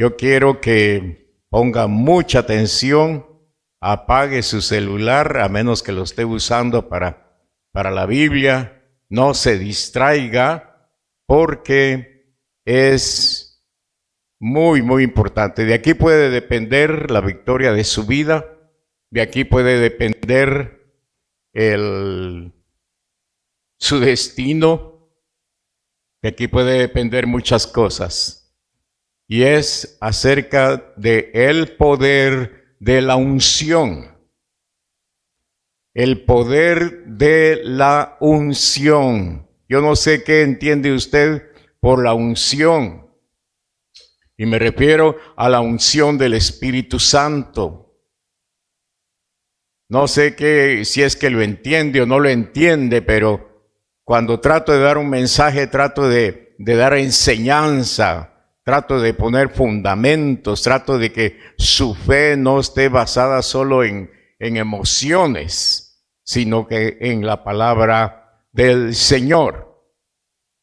Yo quiero que ponga mucha atención, apague su celular, a menos que lo esté usando para la Biblia, no se distraiga, porque es muy, muy importante. De aquí puede depender la victoria de su vida, de aquí puede depender su destino, de aquí puede depender muchas cosas. Y es acerca de el poder de la unción. El poder de la unción. Yo no sé qué entiende usted por la unción. Y me refiero a la unción del Espíritu Santo. No sé si es que lo entiende o no lo entiende, pero cuando trato de dar un mensaje, trato de dar enseñanza. Trato de poner fundamentos, trato de que su fe no esté basada solo en emociones, sino que en la palabra del Señor.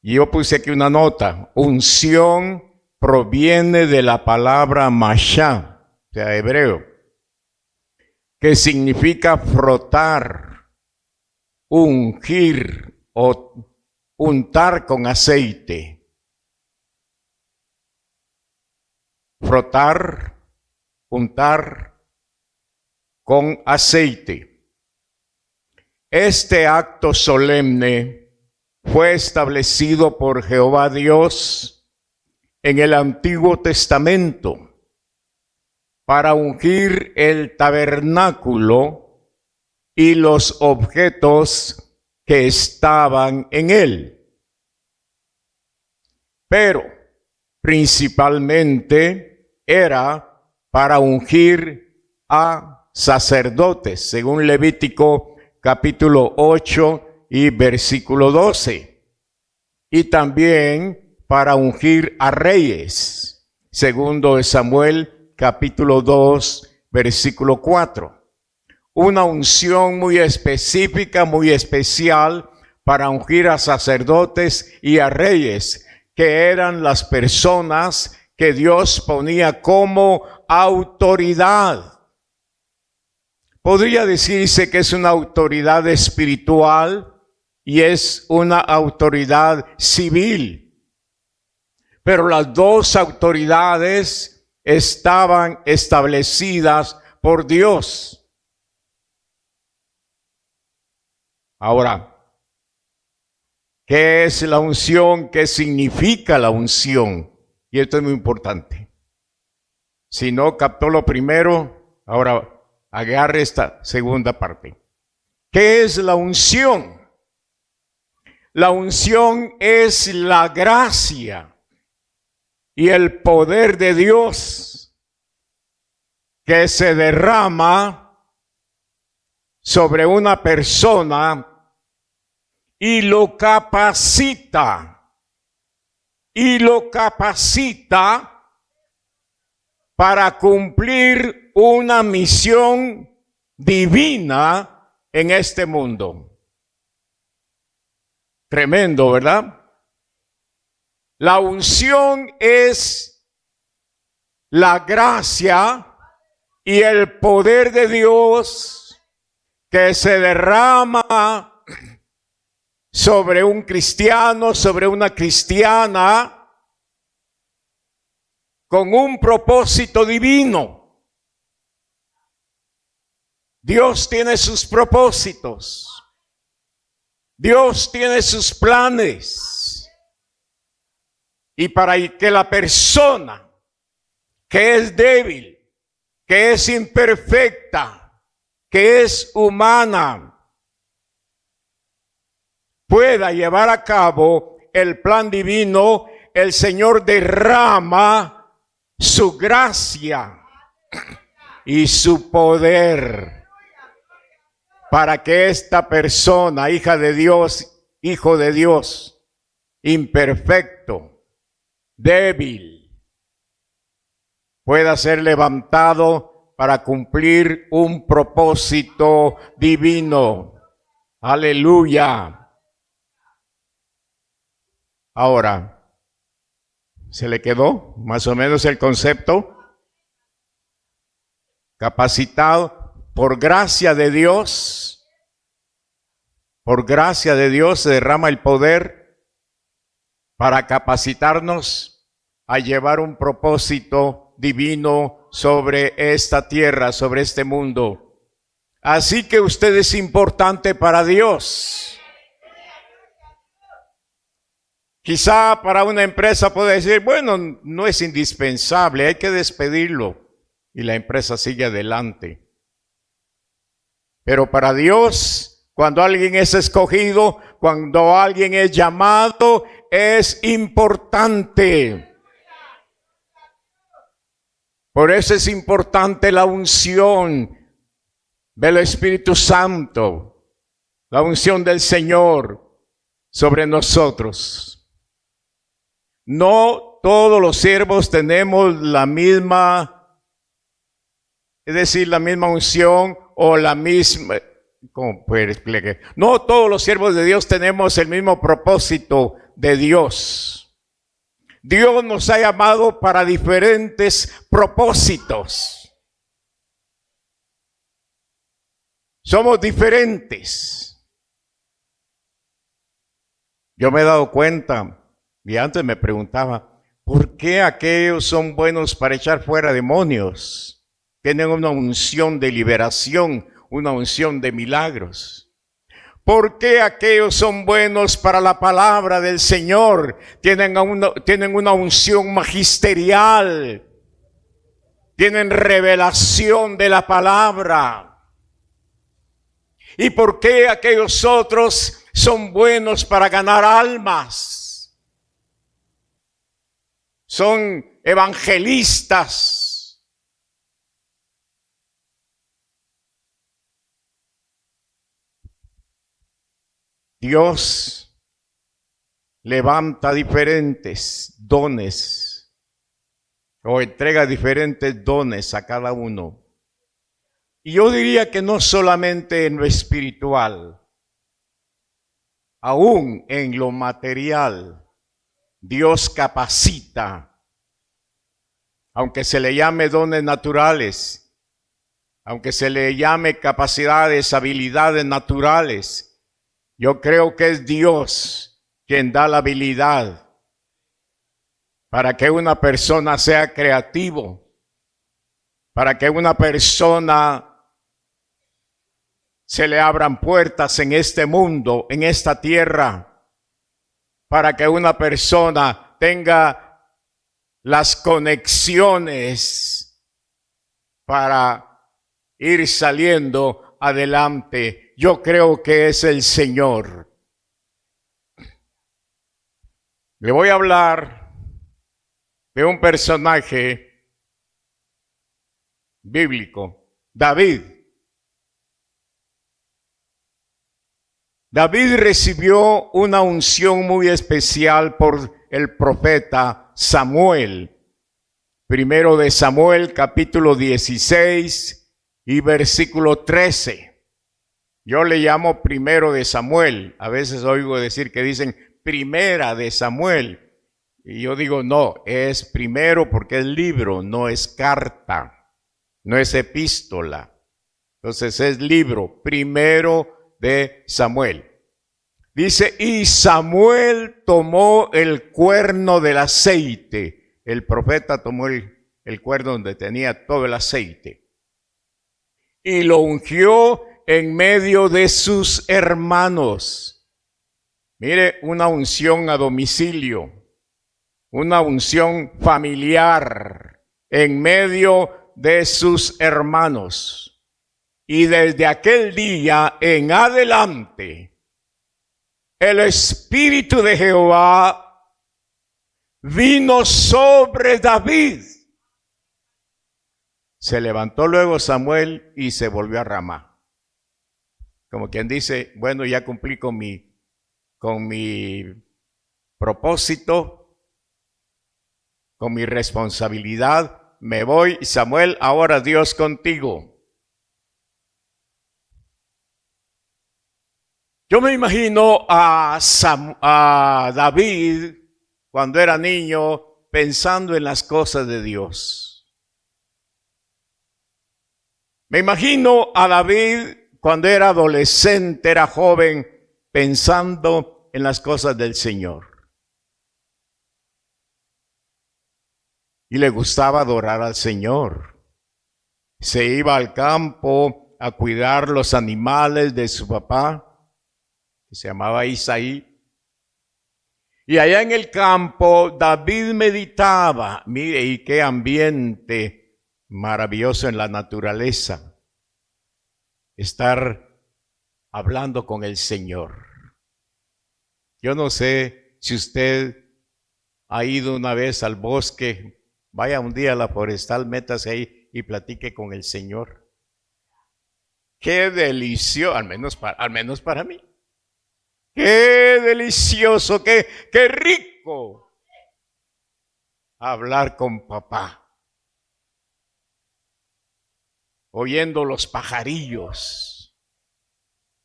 Y yo puse aquí una nota: unción proviene de la palabra mashá, o sea, hebreo, que significa frotar, ungir o untar con aceite. Frotar, untar con aceite. Este acto solemne fue establecido por Jehová Dios en el Antiguo Testamento para ungir el tabernáculo y los objetos que estaban en él. Pero principalmente era para ungir a sacerdotes, según Levítico capítulo 8 y versículo 12. Y también para ungir a reyes, segundo de Samuel capítulo 2, versículo 4. Una unción muy específica, muy especial para ungir a sacerdotes y a reyes, que eran las personas que Dios ponía como autoridad. Podría decirse que es una autoridad espiritual y es una autoridad civil. Pero las dos autoridades estaban establecidas por Dios. Ahora, ¿qué es la unción? ¿Qué significa la unción? Y esto es muy importante. Si no captó lo primero, ahora agarre esta segunda parte. ¿Qué es la unción? La unción es la gracia y el poder de Dios que se derrama sobre una persona y lo capacita. Y lo capacita para cumplir una misión divina en este mundo. Tremendo, ¿verdad? La unción es la gracia y el poder de Dios que se derrama sobre un cristiano, sobre una cristiana, con un propósito divino. Dios tiene sus propósitos. Dios tiene sus planes. Y para que la persona que es débil, que es imperfecta, que es humana, pueda llevar a cabo el plan divino, el Señor derrama su gracia y su poder para que esta persona, hija de Dios, hijo de Dios, imperfecto, débil, pueda ser levantado para cumplir un propósito divino. Aleluya. Ahora, ¿Se le quedó más o menos el concepto? Capacitado por gracia de Dios. Por gracia de Dios se derrama el poder para capacitarnos a llevar un propósito divino sobre esta tierra, sobre este mundo. Así que usted es importante para Dios. Quizá para una empresa puede decir, bueno, no es indispensable, hay que despedirlo. Y la empresa sigue adelante. Pero para Dios, cuando alguien es escogido, cuando alguien es llamado, es importante. Por eso es importante la unción del Espíritu Santo, la unción del Señor sobre nosotros. No todos los siervos tenemos la misma, es decir, la misma unción o la misma, ¿cómo puedo explicar? No todos los siervos de Dios tenemos el mismo propósito de Dios. Dios nos ha llamado para diferentes propósitos. Somos diferentes. Yo me he dado cuenta. Y antes me preguntaba, ¿por qué aquellos son buenos para echar fuera demonios? Tienen una unción de liberación, una unción de milagros. ¿Por qué aquellos son buenos para la palabra del Señor? Tienen una unción magisterial. Tienen revelación de la palabra. ¿Y por qué aquellos otros son buenos para ganar almas? Son evangelistas. Dios levanta diferentes dones o entrega diferentes dones a cada uno. Y yo diría que no solamente en lo espiritual, aún en lo material. Dios capacita, aunque se le llame dones naturales, aunque se le llame capacidades, habilidades naturales. Yo creo que es Dios quien da la habilidad para que una persona sea creativo, para que una persona se le abran puertas en este mundo, en esta tierra, para que una persona tenga las conexiones para ir saliendo adelante. Yo creo que es el Señor. Le voy a hablar de un personaje bíblico, David. David recibió una unción muy especial por el profeta Samuel. Primero de Samuel, capítulo 16 y versículo 13. Yo le llamo primero de Samuel. A veces oigo decir que dicen primera de Samuel. Y yo digo no, es primero porque es libro, no es carta, no es epístola. Entonces es libro, primero de Samuel. Dice, y Samuel tomó el cuerno del aceite. El profeta tomó el cuerno donde tenía todo el aceite. Y lo ungió en medio de sus hermanos. Mire, una unción a domicilio. Una unción familiar en medio de sus hermanos. Y desde aquel día en adelante, el Espíritu de Jehová vino sobre David. Se levantó luego Samuel y se volvió a Ramá. Como quien dice, bueno, ya cumplí con mi propósito, con mi responsabilidad, me voy. Samuel, ahora Dios contigo. Yo me imagino a David cuando era niño, pensando en las cosas de Dios. Me imagino a David cuando era adolescente, era joven, pensando en las cosas del Señor. Y le gustaba adorar al Señor. Se iba al campo a cuidar los animales de su papá, que se llamaba Isaí. Y allá en el campo David meditaba. Mire, y qué ambiente maravilloso en la naturaleza. Estar hablando con el Señor. Yo no sé si usted ha ido una vez al bosque, vaya un día a la forestal, métase ahí y platique con el Señor. Qué delicioso, al menos para mí. Qué delicioso, qué rico hablar con papá. Oyendo los pajarillos,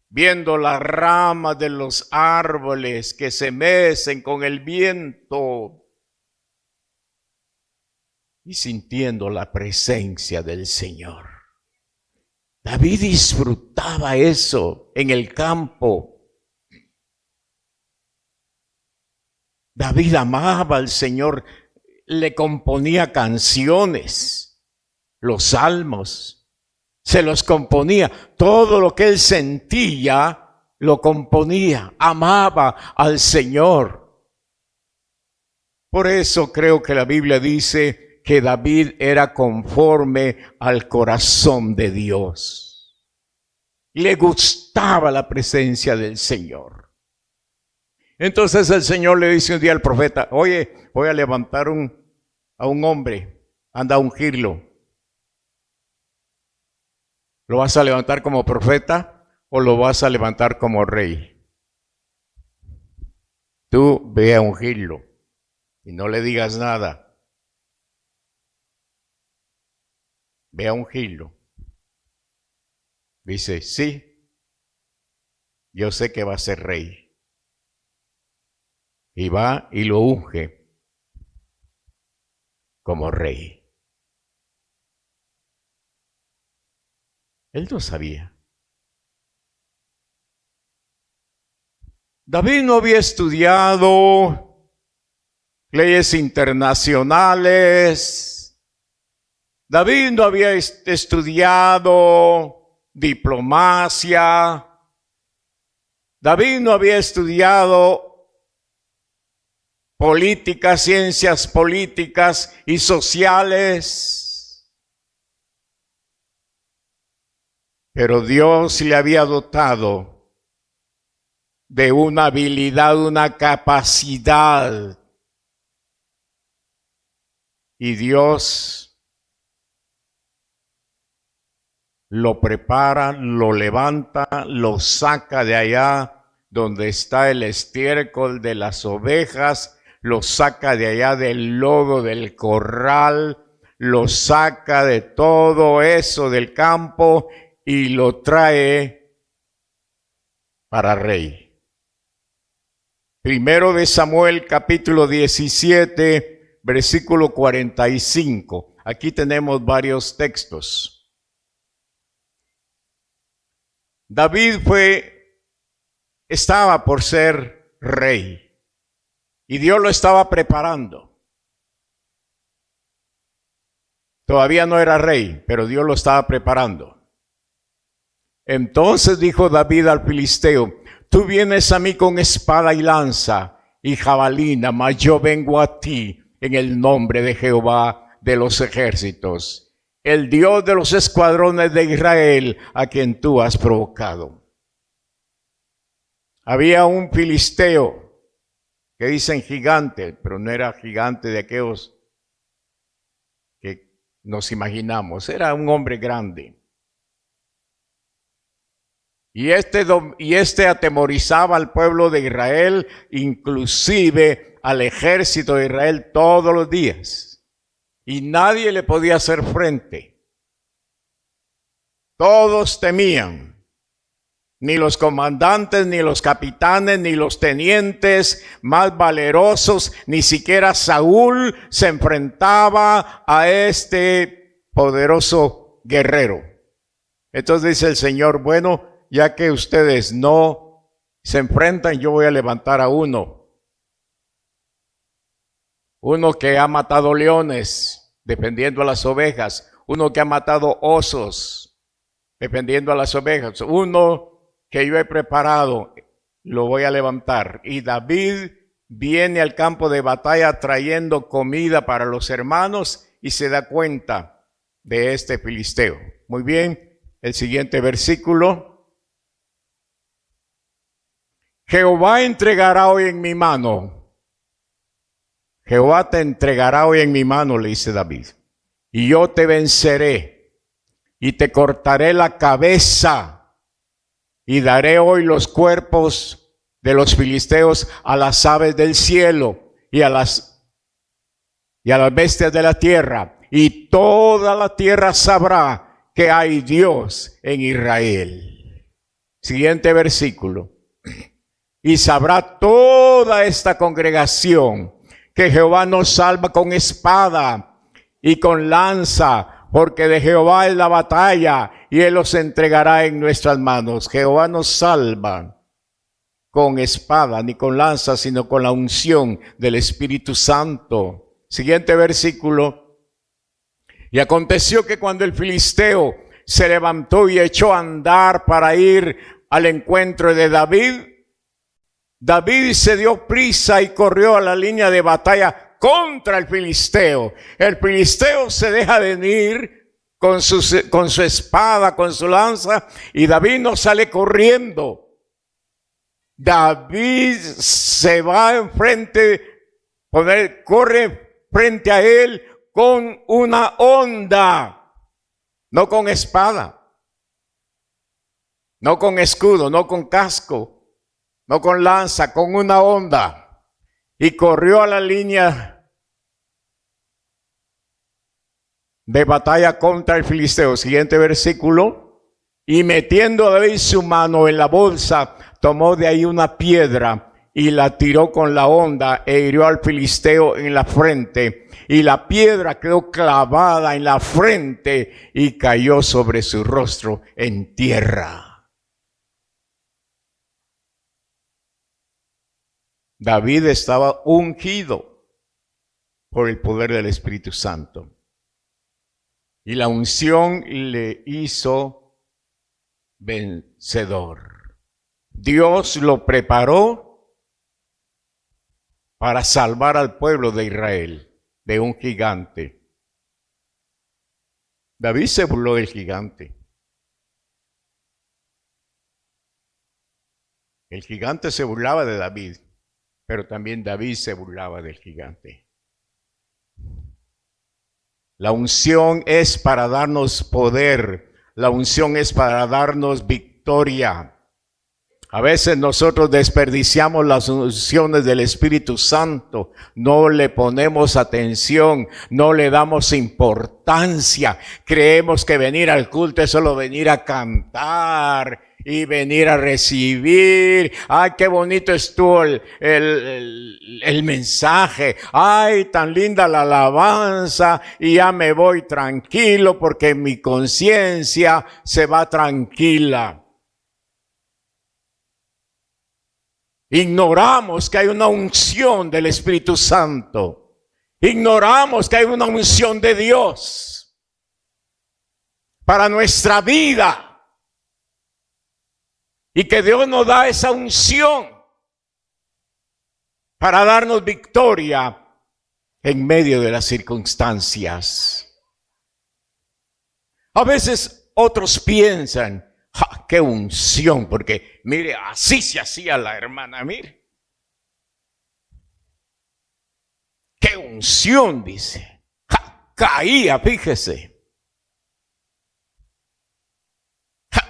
viendo las ramas de los árboles que se mecen con el viento y sintiendo la presencia del Señor. David disfrutaba eso en el campo. David amaba al Señor, le componía canciones, los salmos. Se los componía, todo lo que él sentía lo componía, amaba al Señor. Por eso creo que la Biblia dice que David era conforme al corazón de Dios. Le gustaba la presencia del Señor. Entonces el Señor le dice un día al profeta, oye, voy a levantar a un hombre, anda a ungirlo. ¿Lo vas a levantar como profeta o lo vas a levantar como rey? Tú ve a ungirlo y no le digas nada. Ve a ungirlo. Dice, sí, yo sé que va a ser rey. Y va y lo unge como rey. Él no sabía. David no había estudiado leyes internacionales. David no había estudiado diplomacia. David no había estudiado política, ciencias políticas y sociales. Pero Dios le había dotado de una habilidad, una capacidad. Y Dios lo prepara, lo levanta, lo saca de allá donde está el estiércol de las ovejas, lo saca de allá del lodo del corral, lo saca de todo eso del campo y lo trae para rey. Primero de Samuel, capítulo 17, versículo 45. Aquí tenemos varios textos. David estaba por ser rey y Dios lo estaba preparando. Todavía no era rey, pero Dios lo estaba preparando. Entonces dijo David al filisteo, tú vienes a mí con espada y lanza y jabalina, mas yo vengo a ti en el nombre de Jehová de los ejércitos, el Dios de los escuadrones de Israel, a quien tú has provocado. Había un filisteo que dicen gigante, pero no era gigante de aquellos que nos imaginamos, era un hombre grande. Y este atemorizaba al pueblo de Israel, inclusive al ejército de Israel todos los días. Y nadie le podía hacer frente. Todos temían. Ni los comandantes, ni los capitanes, ni los tenientes más valerosos, ni siquiera Saúl se enfrentaba a este poderoso guerrero. Entonces dice el Señor, bueno, ya que ustedes no se enfrentan, yo voy a levantar a uno que ha matado leones, defendiendo a las ovejas, uno que ha matado osos, defendiendo a las ovejas, uno que yo he preparado, lo voy a levantar. Y David viene al campo de batalla trayendo comida para los hermanos y se da cuenta de este filisteo. Muy bien, el siguiente versículo. Jehová entregará hoy en mi mano. Jehová te entregará hoy en mi mano, le dice David. Y yo te venceré y te cortaré la cabeza. Y daré hoy los cuerpos de los filisteos a las aves del cielo y a las bestias de la tierra. Y toda la tierra sabrá que hay Dios en Israel. Siguiente versículo. Y sabrá toda esta congregación que Jehová nos salva con espada y con lanza, porque de Jehová es la batalla y Él los entregará en nuestras manos. Jehová nos salva con espada, ni con lanza, sino con la unción del Espíritu Santo. Siguiente versículo. Y aconteció que cuando el filisteo se levantó y echó a andar para ir al encuentro de David, David se dio prisa y corrió a la línea de batalla contra el filisteo. El filisteo se deja venir con su espada, con su lanza, y David no sale corriendo. David se va enfrente, corre frente a él con una honda, no con espada, no con escudo, no con casco, no con lanza, con una honda. Y corrió a la línea de batalla contra el filisteo. Siguiente versículo. Y metiendo a David su mano en la bolsa, tomó de ahí una piedra y la tiró con la honda e hirió al filisteo en la frente. Y la piedra quedó clavada en la frente y cayó sobre su rostro en tierra. David estaba ungido por el poder del Espíritu Santo. Y la unción le hizo vencedor. Dios lo preparó para salvar al pueblo de Israel de un gigante. David se burló del gigante. El gigante se burlaba de David, pero también David se burlaba del gigante. La unción es para darnos poder. La unción es para darnos victoria. A veces nosotros desperdiciamos las unciones del Espíritu Santo. No le ponemos atención, no le damos importancia. Creemos que venir al culto es solo venir a cantar y venir a recibir. Ay, qué bonito estuvo el mensaje. Ay, tan linda la alabanza. Y ya me voy tranquilo porque mi conciencia se va tranquila. Ignoramos que hay una unción del Espíritu Santo. Ignoramos que hay una unción de Dios para nuestra vida. Y que Dios nos da esa unción para darnos victoria en medio de las circunstancias. A veces otros piensan, ¡ja, qué unción! Porque mire, así se hacía la hermana, mire. ¡Qué unción! Dice. ¡Ja, caía, fíjese!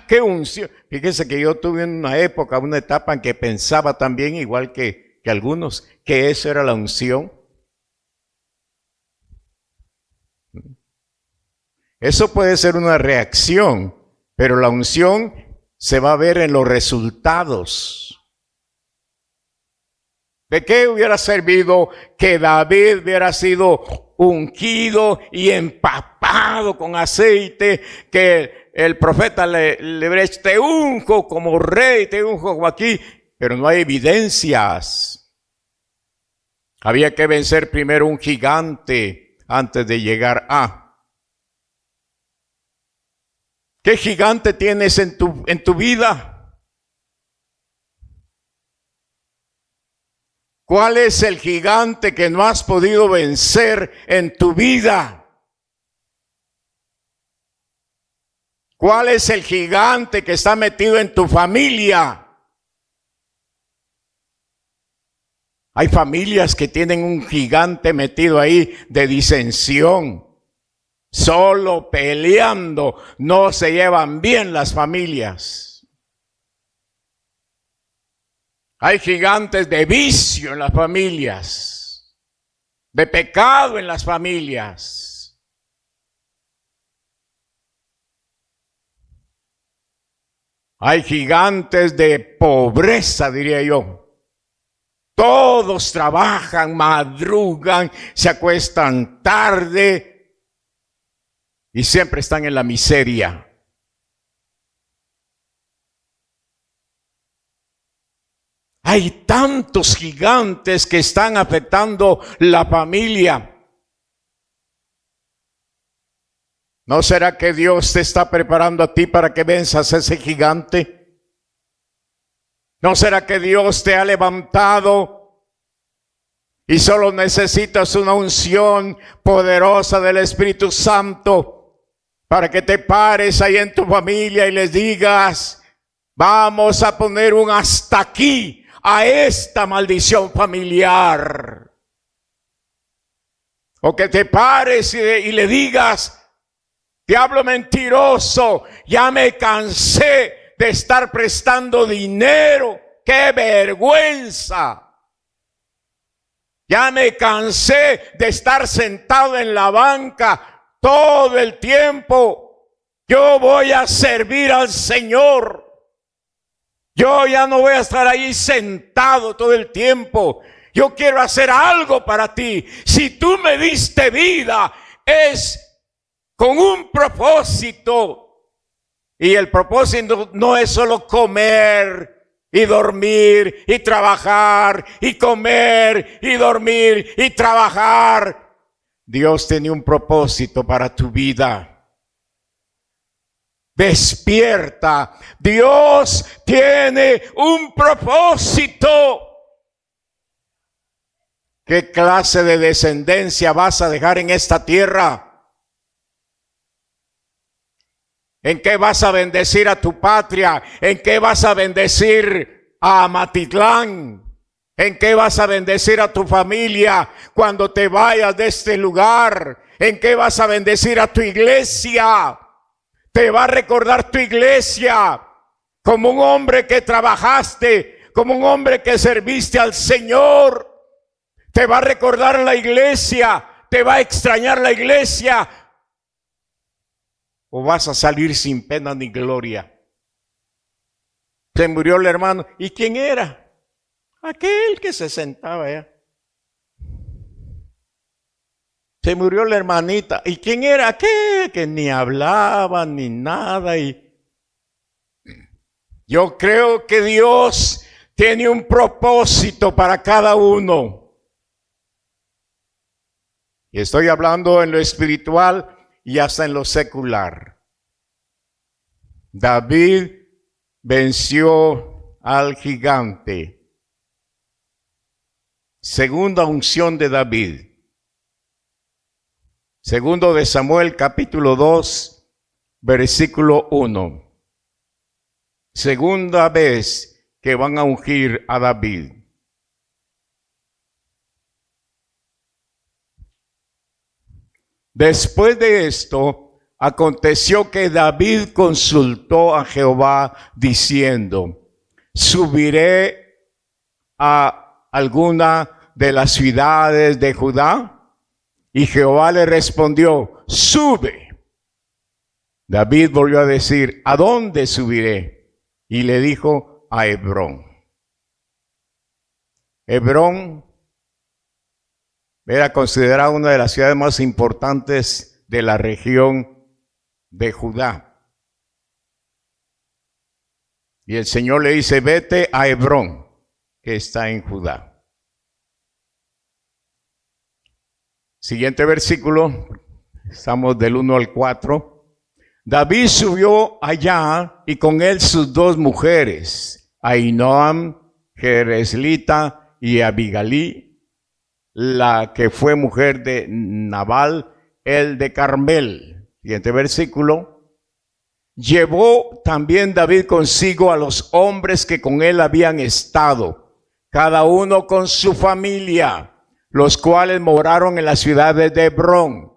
¡Qué unción! Fíjese que yo tuve una época, una etapa en que pensaba también, igual que algunos, que eso era la unción. Eso puede ser una reacción, pero la unción se va a ver en los resultados. ¿De qué hubiera servido que David hubiera sido ungido y empapado con aceite, que el profeta le hubiera dicho, te unjo como rey, te unjo como aquí, pero no hay evidencias? Había que vencer primero un gigante antes de llegar a. ¿Qué gigante tienes en tu vida? ¿Cuál es el gigante que no has podido vencer en tu vida? ¿Cuál es el gigante que está metido en tu familia? Hay familias que tienen un gigante metido ahí de disensión. Solo peleando, no se llevan bien las familias. Hay gigantes de vicio en las familias, de pecado en las familias. Hay gigantes de pobreza, diría yo. Todos trabajan, madrugan, se acuestan tarde y siempre están en la miseria. Hay tantos gigantes que están afectando la familia. ¿No será que Dios te está preparando a ti para que venzas a ese gigante? ¿No será que Dios te ha levantado y solo necesitas una unción poderosa del Espíritu Santo para que te pares ahí en tu familia y les digas, vamos a poner un hasta aquí a esta maldición familiar? O que te pares y le digas, diablo mentiroso, ya me cansé de estar prestando dinero, qué vergüenza. Ya me cansé de estar sentado en la banca todo el tiempo. Yo voy a servir al Señor. Yo ya no voy a estar ahí sentado todo el tiempo. Yo quiero hacer algo para ti. Si tú me diste vida, es con un propósito. Y el propósito no es solo comer y dormir y trabajar y comer y dormir y trabajar. Dios tiene un propósito para tu vida. Despierta. Dios tiene un propósito. ¿Qué clase de descendencia vas a dejar en esta tierra? ¿En qué vas a bendecir a tu patria? ¿En qué vas a bendecir a Amatitlán? ¿En qué vas a bendecir a tu familia cuando te vayas de este lugar? ¿En qué vas a bendecir a tu iglesia? Te va a recordar tu iglesia como un hombre que trabajaste, como un hombre que serviste al Señor. Te va a recordar la iglesia, te va a extrañar la iglesia. O vas a salir sin pena ni gloria. Se murió el hermano. ¿Y quién era? Aquel que se sentaba allá. Se murió la hermanita. ¿Y quién era aquel que ni hablaba ni nada? Y yo creo que Dios tiene un propósito para cada uno. Y estoy hablando en lo espiritual y hasta en lo secular. David venció al gigante. Segunda unción de David. Segundo de Samuel, capítulo 2, versículo 1. Segunda vez que van a ungir a David. Después de esto, aconteció que David consultó a Jehová diciendo, ¿subiré a alguna de las ciudades de Judá? Y Jehová le respondió, sube. David volvió a decir, ¿a dónde subiré? y le dijo a Hebrón. Hebrón era considerada una de las ciudades más importantes de la región de Judá. Y el Señor le dice, vete a Hebrón, que está en Judá. Siguiente versículo, estamos del 1 al 4. David subió allá y con él sus dos mujeres, Ahinoam, Jereslita y Abigalí, la que fue mujer de Nabal, el de Carmel. Siguiente versículo. Llevó también David consigo a los hombres que con él habían estado, cada uno con su familia, los cuales moraron en las ciudades de Hebrón.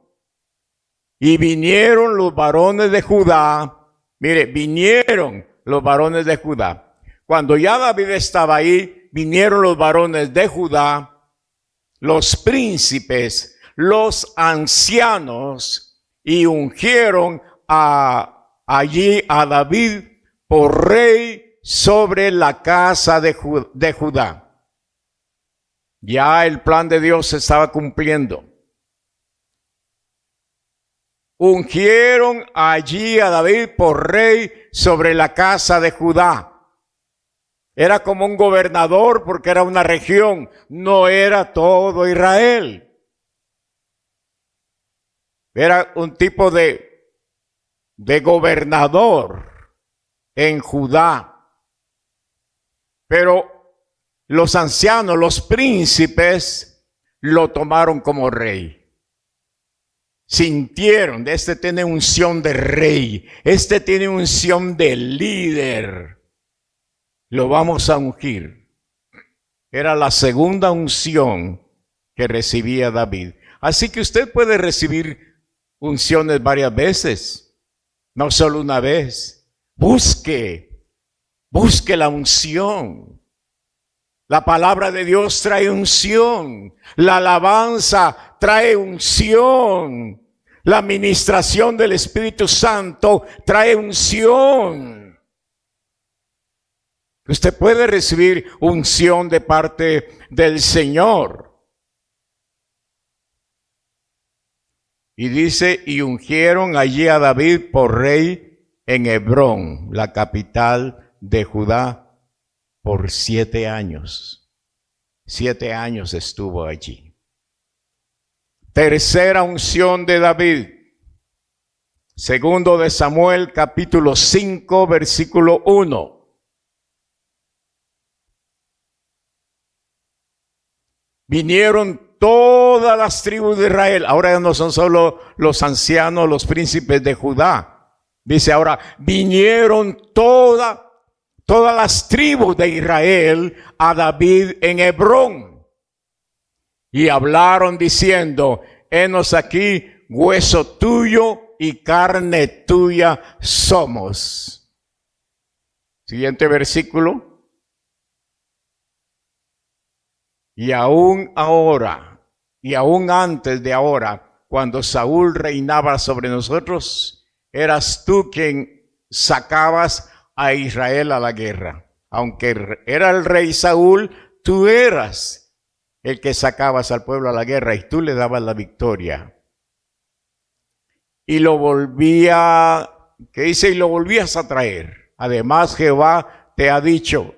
Y vinieron los varones de Judá. Mire, vinieron los varones de Judá. Cuando ya David estaba ahí, vinieron los varones de Judá, los príncipes, los ancianos, y ungieron allí a David por rey sobre la casa de Judá. Ya el plan de Dios se estaba cumpliendo. Ungieron allí a David por rey sobre la casa de Judá. Era como un gobernador porque era una región, no era todo Israel. Era un tipo de gobernador en Judá. Pero los ancianos, los príncipes, lo tomaron como rey. Sintieron, este tiene unción de rey, este tiene unción de líder, lo vamos a ungir. Era la segunda unción que recibía David. Así que usted puede recibir unciones varias veces, no solo una vez. Busque la unción. La palabra de Dios trae unción, la alabanza trae unción. La administración del Espíritu Santo trae unción. Usted puede recibir unción de parte del Señor. Y dice, y ungieron allí a David por rey en Hebrón, la capital de Judá, por 7 años. 7 años estuvo allí. Tercera unción de David. Segundo de Samuel, capítulo 5, versículo 1. Vinieron todas las tribus de Israel. Ahora ya no son solo los ancianos, los príncipes de Judá. Dice ahora, vinieron todas las tribus de Israel a David en Hebrón. Y hablaron diciendo, henos aquí, hueso tuyo y carne tuya somos. Siguiente versículo. Y aún ahora, y aún antes de ahora, cuando Saúl reinaba sobre nosotros, eras tú quien sacabas a Israel a la guerra. Aunque era el rey Saúl, tú eras el que sacabas al pueblo a la guerra y tú le dabas la victoria. Y lo volvías a traer. Además, Jehová te ha dicho,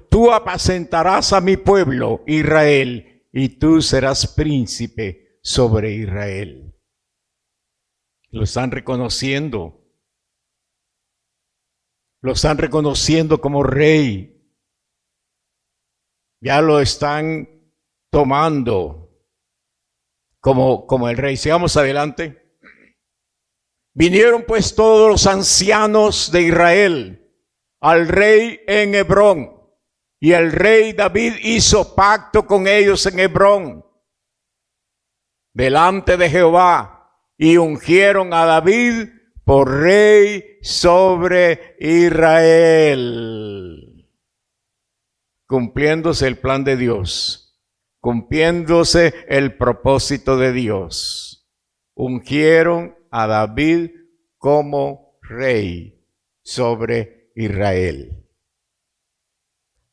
tú apacentarás a mi pueblo, Israel, y tú serás príncipe sobre Israel. Lo están reconociendo. Lo están reconociendo como rey. Ya lo están tomando como el rey. Sigamos adelante. Vinieron pues todos los ancianos de Israel al rey en Hebrón. Y el rey David hizo pacto con ellos en Hebrón, delante de Jehová, y ungieron a David por rey sobre Israel. Cumpliéndose el plan de Dios, cumpliéndose el propósito de Dios. Ungieron a David como rey sobre Israel.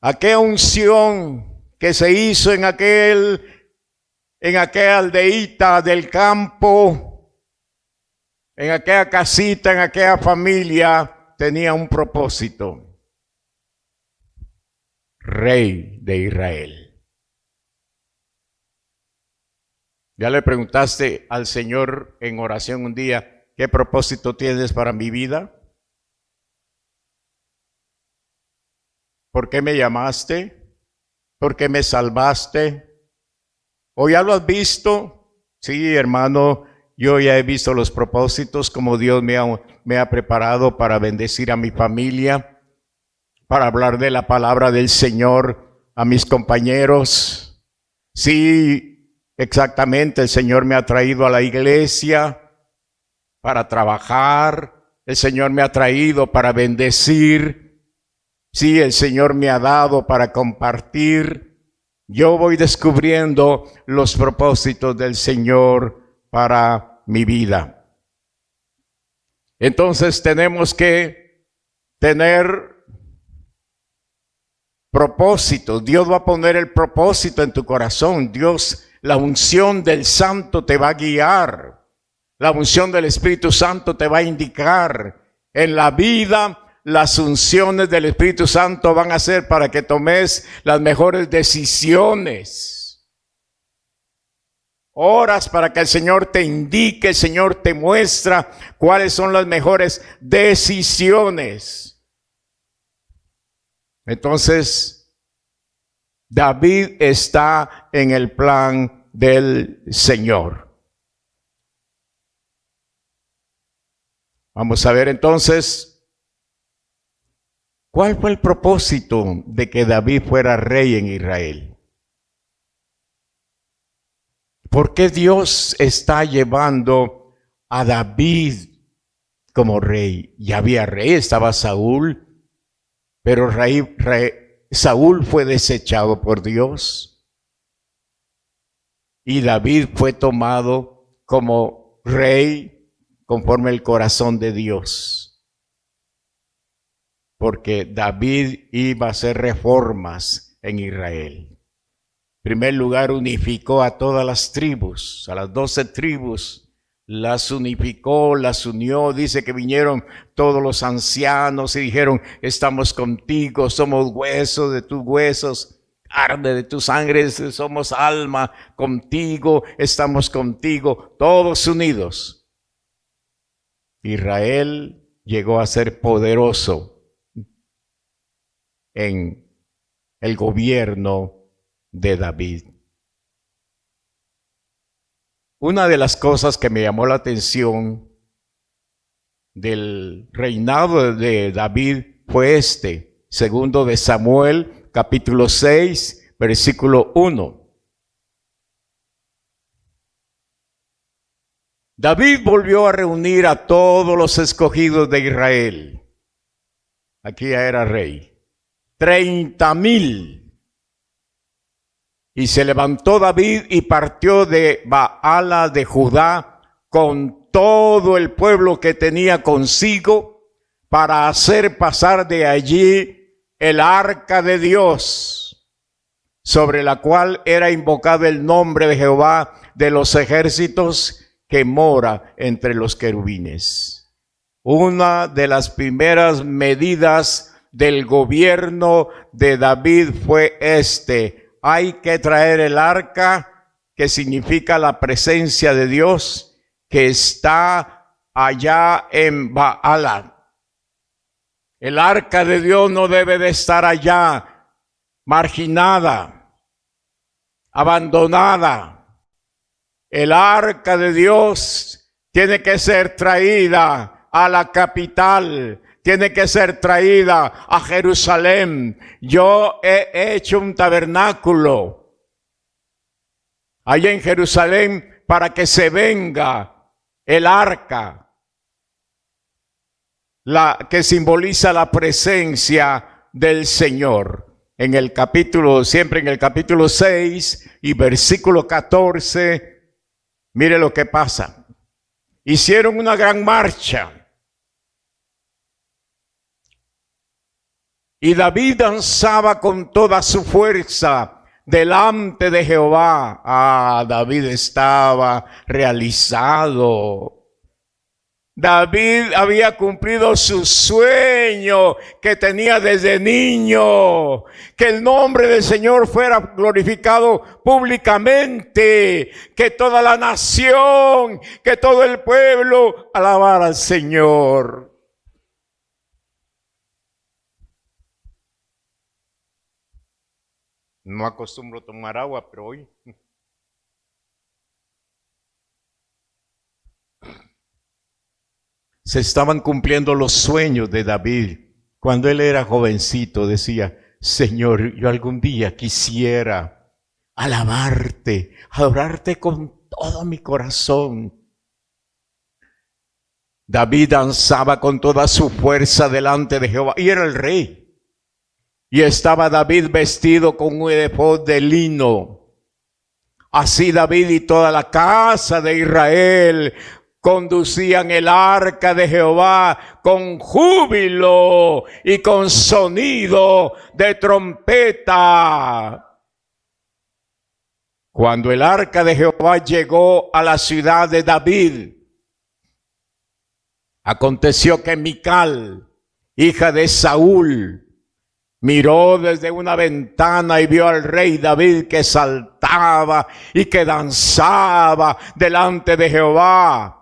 Aquella unción que se hizo en aquella aldeíta del campo, en aquella casita, en aquella familia, tenía un propósito. Rey de Israel. ¿Ya le preguntaste al Señor en oración un día, qué propósito tienes para mi vida? ¿Por qué me llamaste? ¿Por qué me salvaste? ¿O ya lo has visto? Sí, hermano, yo ya he visto los propósitos, como Dios me ha preparado para bendecir a mi familia, para hablar de la palabra del Señor a mis compañeros. Sí, exactamente, el Señor me ha traído a la iglesia para trabajar. El Señor me ha traído para bendecir. Sí, el Señor me ha dado para compartir. Yo voy descubriendo los propósitos del Señor para mi vida. Entonces tenemos que tener propósitos. Dios va a poner el propósito en tu corazón. Dios, la unción del Santo te va a guiar. La unción del Espíritu Santo te va a indicar. En la vida, las unciones del Espíritu Santo van a ser para que tomes las mejores decisiones. Oras para que el Señor te indique, el Señor te muestra cuáles son las mejores decisiones. Entonces, David está en el plan del Señor. Vamos a ver entonces, ¿cuál fue el propósito de que David fuera rey en Israel? ¿Por qué Dios está llevando a David como rey? Ya había rey, estaba Saúl. Pero Saúl fue desechado por Dios y David fue tomado como rey conforme el corazón de Dios. Porque David iba a hacer reformas en Israel. En primer lugar, unificó a todas las tribus, a las 12 tribus. Las unificó, las unió. Dice que vinieron todos los ancianos y dijeron, estamos contigo, somos huesos de tus huesos, carne de tu sangre, somos alma contigo, estamos contigo, todos unidos. Israel llegó a ser poderoso en el gobierno de David. Una de las cosas que me llamó la atención del reinado de David fue segundo de Samuel, capítulo 6, versículo 1. David volvió a reunir a todos los escogidos de Israel. Aquí ya era rey. 30,000. Y se levantó David y partió de Baala de Judá con todo el pueblo que tenía consigo para hacer pasar de allí el arca de Dios, sobre la cual era invocado el nombre de Jehová de los ejércitos que mora entre los querubines. Una de las primeras medidas del gobierno de David fue hay que traer el arca, que significa la presencia de Dios, que está allá en Baala. El arca de Dios no debe de estar allá, marginada, abandonada. El arca de Dios tiene que ser traída a la capital, tiene que ser traída a Jerusalén. Yo he hecho un tabernáculo allá en Jerusalén para que se venga el arca, que simboliza la presencia del Señor. Siempre en el capítulo 6 y versículo 14, mire lo que pasa. Hicieron una gran marcha Y David danzaba con toda su fuerza delante de Jehová. David estaba realizado. David había cumplido su sueño que tenía desde niño, que el nombre del Señor fuera glorificado públicamente, que toda la nación, que todo el pueblo alabara al Señor. No acostumbro tomar agua, pero hoy se estaban cumpliendo los sueños de David. Cuando él era jovencito decía, Señor, yo algún día quisiera alabarte, adorarte con todo mi corazón. David danzaba con toda su fuerza delante de Jehová y era el rey. Y estaba David vestido con un efod de lino. Así David y toda la casa de Israel conducían el arca de Jehová con júbilo y con sonido de trompeta. Cuando el arca de Jehová llegó a la ciudad de David, aconteció que Mical, hija de Saúl, miró desde una ventana y vio al rey David que saltaba y que danzaba delante de Jehová.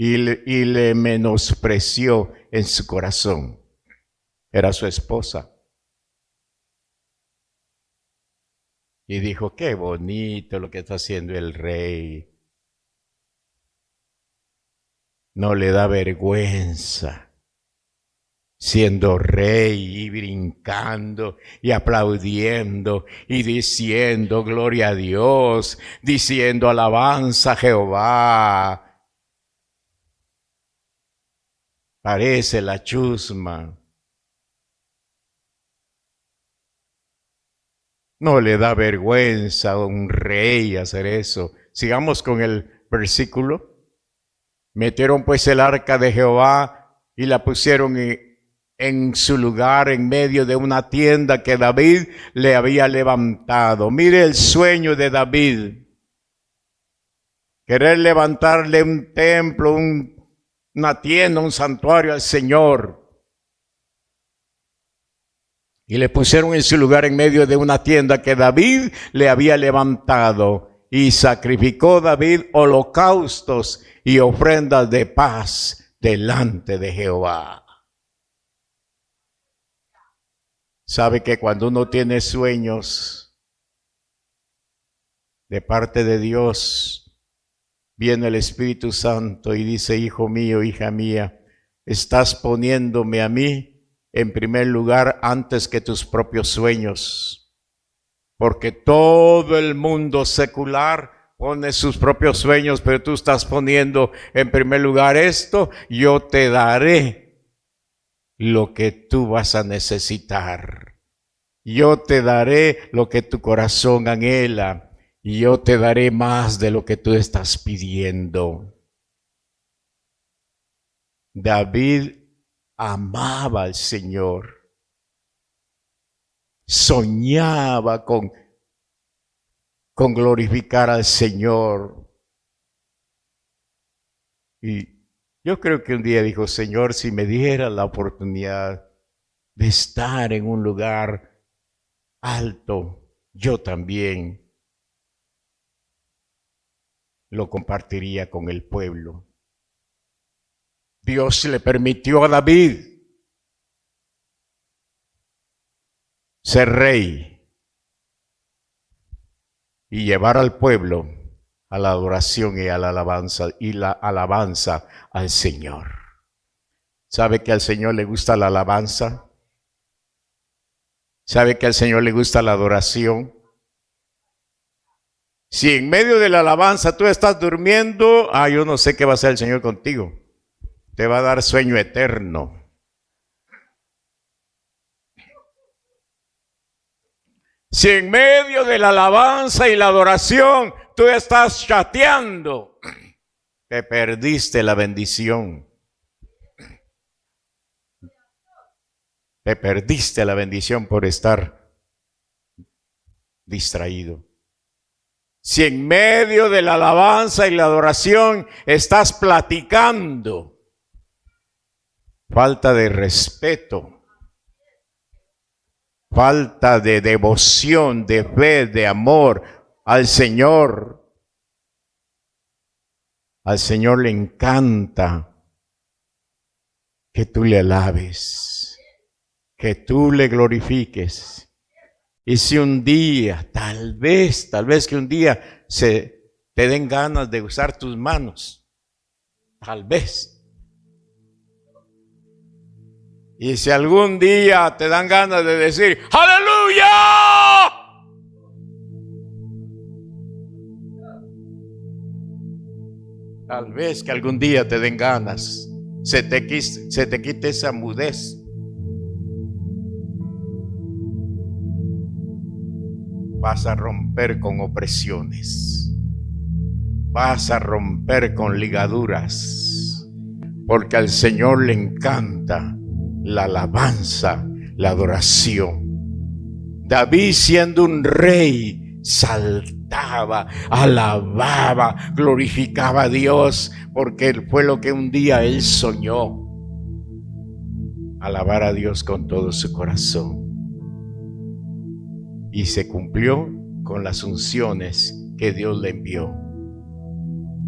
Y le menospreció en su corazón. Era su esposa. Y dijo, qué bonito lo que está haciendo el rey. No le da vergüenza. Siendo rey y brincando y aplaudiendo y diciendo gloria a Dios, diciendo alabanza a Jehová. Parece la chusma. No le da vergüenza a un rey hacer eso. Sigamos con el versículo. Metieron pues el arca de Jehová y la pusieron en su lugar en medio de una tienda que David le había levantado. Mire el sueño de David. Querer levantarle un templo, una tienda, un santuario al Señor. Y le pusieron en su lugar en medio de una tienda que David le había levantado. Y sacrificó David holocaustos y ofrendas de paz delante de Jehová. Sabe que cuando uno tiene sueños de parte de Dios, viene el Espíritu Santo y dice, hijo mío, hija mía, estás poniéndome a mí en primer lugar antes que tus propios sueños. Porque todo el mundo secular pone sus propios sueños, pero tú estás poniendo en primer lugar esto, yo te daré lo que tú vas a necesitar. Yo te daré lo que tu corazón anhela. Y yo te daré más de lo que tú estás pidiendo. David amaba al Señor. Soñaba con glorificar al Señor. Y yo creo que un día dijo, Señor, si me diera la oportunidad de estar en un lugar alto, yo también lo compartiría con el pueblo. Dios le permitió a David ser rey y llevar al pueblo a la adoración y a la alabanza al Señor. ¿Sabe que al Señor le gusta la alabanza? ¿Sabe que al Señor le gusta la adoración? Si en medio de la alabanza tú estás durmiendo, yo no sé qué va a hacer el Señor contigo. Te va a dar sueño eterno. Si en medio de la alabanza y la adoración tú estás chateando, te perdiste la bendición. Te perdiste la bendición por estar distraído. Si en medio de la alabanza y la adoración estás platicando, falta de respeto, falta de devoción, de fe, de amor al Señor. Al Señor le encanta que tú le alabes, que tú le glorifiques. Y si un día, tal vez que un día te den ganas de usar tus manos, tal vez. Y si algún día te dan ganas de decir, ¡Aleluya! Tal vez que algún día te den ganas, se te quite esa mudez. Vas a romper con opresiones, vas a romper con ligaduras, porque al Señor le encanta la alabanza, la adoración. David, siendo un rey, saltaba, alababa, glorificaba a Dios, porque fue lo que un día él soñó: alabar a Dios con todo su corazón. Y se cumplió con las unciones que Dios le envió.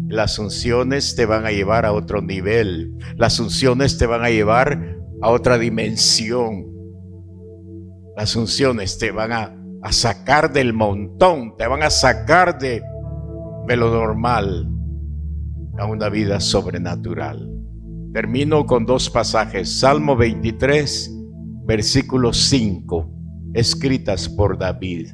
Las unciones te van a llevar a otro nivel. Las unciones te van a llevar a otra dimensión. Las unciones te van a sacar del montón, te van a sacar de lo normal a una vida sobrenatural. Termino con dos pasajes. Salmo 23, versículo 5. Escritas por David.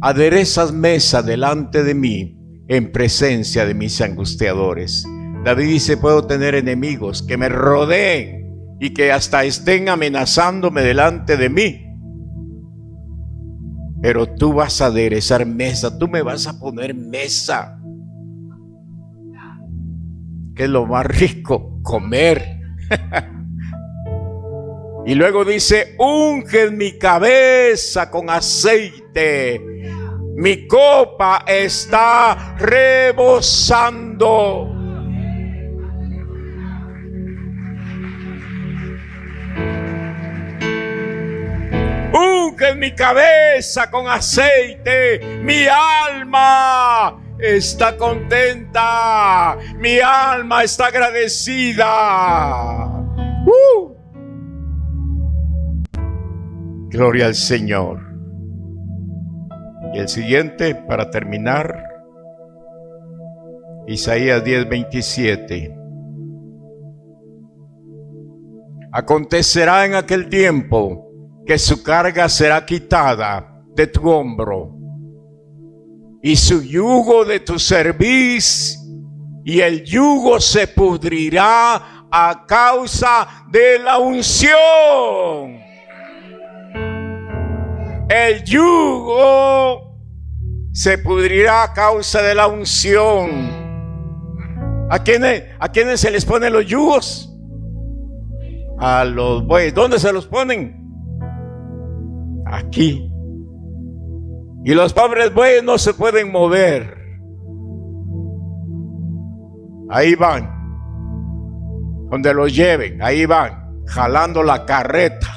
Aderezas mesa delante de mí en presencia de mis angustiadores. David dice: puedo tener enemigos que me rodeen y que hasta estén amenazándome delante de mí, pero tú vas a aderezar mesa, tú me vas a poner mesa. ¿Qué es lo más rico? Comer. Y luego dice: unge mi cabeza con aceite, mi copa está rebosando. Unge mi cabeza con aceite, mi alma está contenta, mi alma está agradecida. Gloria al Señor. Y el siguiente, para terminar, Isaías 10:27. Acontecerá en aquel tiempo que su carga será quitada de tu hombro y su yugo de tu cerviz, y el yugo se pudrirá a causa de la unción. El yugo se pudrirá a causa de la unción. ¿A quiénes se les ponen los yugos? A los bueyes. ¿Dónde se los ponen? Aquí. Y los pobres bueyes no se pueden mover. Ahí van. Donde los lleven, ahí van, jalando la carreta.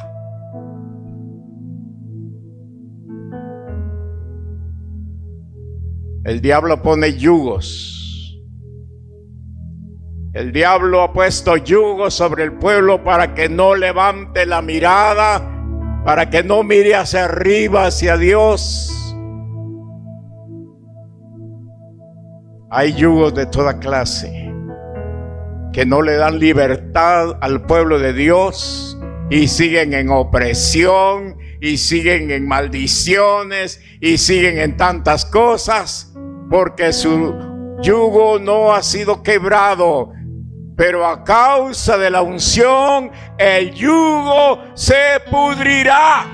El diablo pone yugos. El diablo ha puesto yugos sobre el pueblo para que no levante la mirada, para que no mire hacia arriba, hacia Dios. Hay yugos de toda clase que no le dan libertad al pueblo de Dios y siguen en opresión, y siguen en maldiciones, y siguen en tantas cosas, porque su yugo no ha sido quebrado. Pero a causa de la unción, el yugo se pudrirá.